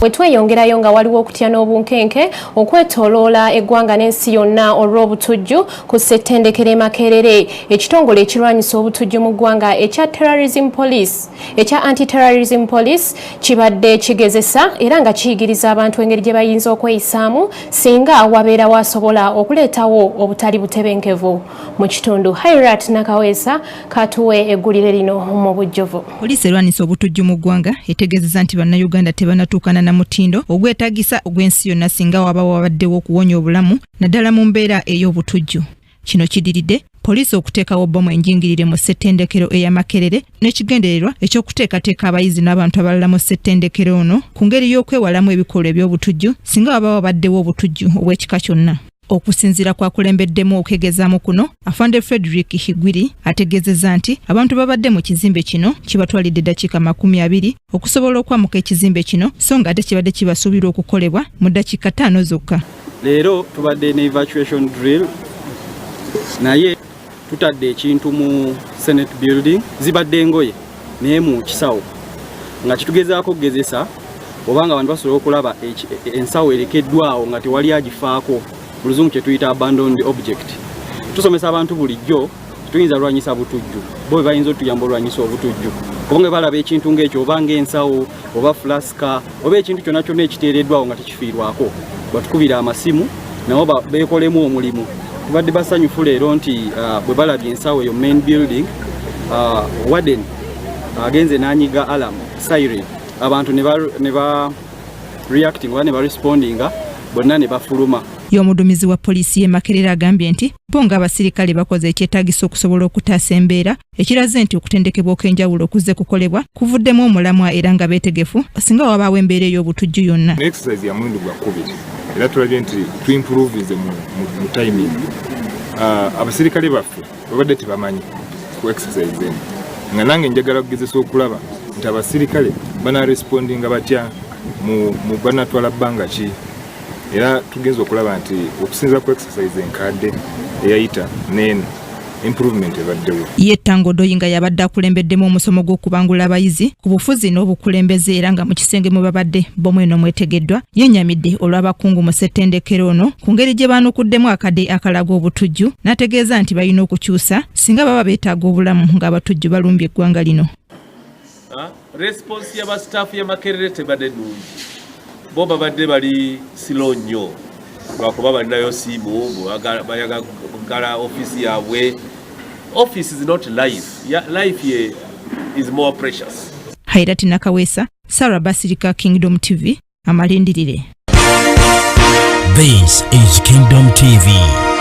Wetweyongerayo nga waliwo okutya n'obunkenke okwetooloola eggwanga n'ensi yonna olw'obutujju ku ssettendekero e Makerere. Ekitongole ekirwanyisa obutujju mu ggwanga ekya Anti-Terrorism Police kibadde kigezesa era nga kiyigiriza abantu engeri gye bayinza okweyisaamu singa wabeera wasobola okuleetawo obutali butebenkevu mu kitundu. Hairat Nakaweesa katuwe eggulire lino mu bujjuvu. Poliisi erwanyisa obutujju mu ggwanga etegeezezza nti bannayuganda tebanatuukana na mutindo ogwetaagisa ogw'ensi yonna singa wabaddewo okuwonya obulamu naddala mu mbeera ey'obutujju. Kino kidiridde poliisi okuteekawo bbomu enjingirire mu ssettendekero eya Makerere n'ekigendererwa eky'okuteekateeka abayizi n'abantu abalala mu ssettendekero ono ku ngeri y'okwewalamu ebikolwa eby'obutujju singa wabaddewo obutujju obw'ekika kyonna. Okusinziira kwa kulembeddemu okegezaamu kuno, Afande Frederick Higwiri ategeezezza nti abantu babadde mu kizimbe kino kibatwalidde eddakiika 20 okusobola okwamuka ekizimbe kino so nga ate kibadde kibasuubirwa okukolebwa mu ddakiika 5 zokka. Leero tubadde ne evacuation drill naye tutadde ekintu mu Senate building zibadde engoye naye mu kisawo nga kitugezaako okugezesa obanga abantu basobola okulaba ensawo erekeddwawo nga tewali agifaako. Buluzungu kye tuyita abandoned object. Tusomesa abantu bulijjo tuyinza lwanyisa butujju. Bo bayinza otuyamba olwanyisa obutujju. Kubanga balaba ekintu ng'ekyo oba ng'ensawo oba flaska oba ekintu kyonna kyonna ekiteereddwawo nga tekifiirwako. Batukubira amasimu nabo beekolemu omulimu. Tubadde basanyufu leero nti bwe balabye ensawo eyo main building warden agenze n'anyiga alarm siren abantu ne ba reacting oba ne ba respondinga bonna ne bafuluma. Y'omuduumizi wa poliisi y'e Makerere agambye nti bo ng'abasirikale bakoze ekyetaagisa okusobola okutaasa embeera ekiraze nti okutendekebwa okw'enjawulo okuzze kukolebwa kuvuddemu omulamwa era nga beetegefu singa wabaawo embeera ey'obutujju yonna. Exercise ya mulundi gwa COVID era tulabye nti tuimprovize mu timing. Abasirikale baffe babadde tebamanyi ku exercise eno nga nange njagala kugezesa okulaba nti abasirikale banarespondinga batya mu banatwala bbanga ki. Era tugenza okulaba nti okusinza ku exercise enkadde eyayita n'eno improvement ebaddewo. Ye Tangodo Yinga yabadde akulembeddemu omusomo gw'okubangula abayizi ku bufuzi n'obukulembeze era nga mu kisenge mwe babadde bomu eno mwetegeddwa yennyamidde olw'abakungu mu ssettendekero ono ku ngeri gye baanukuddemu akadde akalaga obutujju n'ategeeza nti balina okukyusa singa baba beetaaga obulamu ng'abatujju balumbye eggwanga lino. Response y'abastaafu ya Makerere tebadde nnungi. Bo babadde bali silo nnyo lwakuba balinayo simu bayagala office yaabwe. Office is not life. Life here is more precious. Hairat Nakaweesa, Sarah Basirika, Kingdom TV, amalindirire. This is Kingdom TV.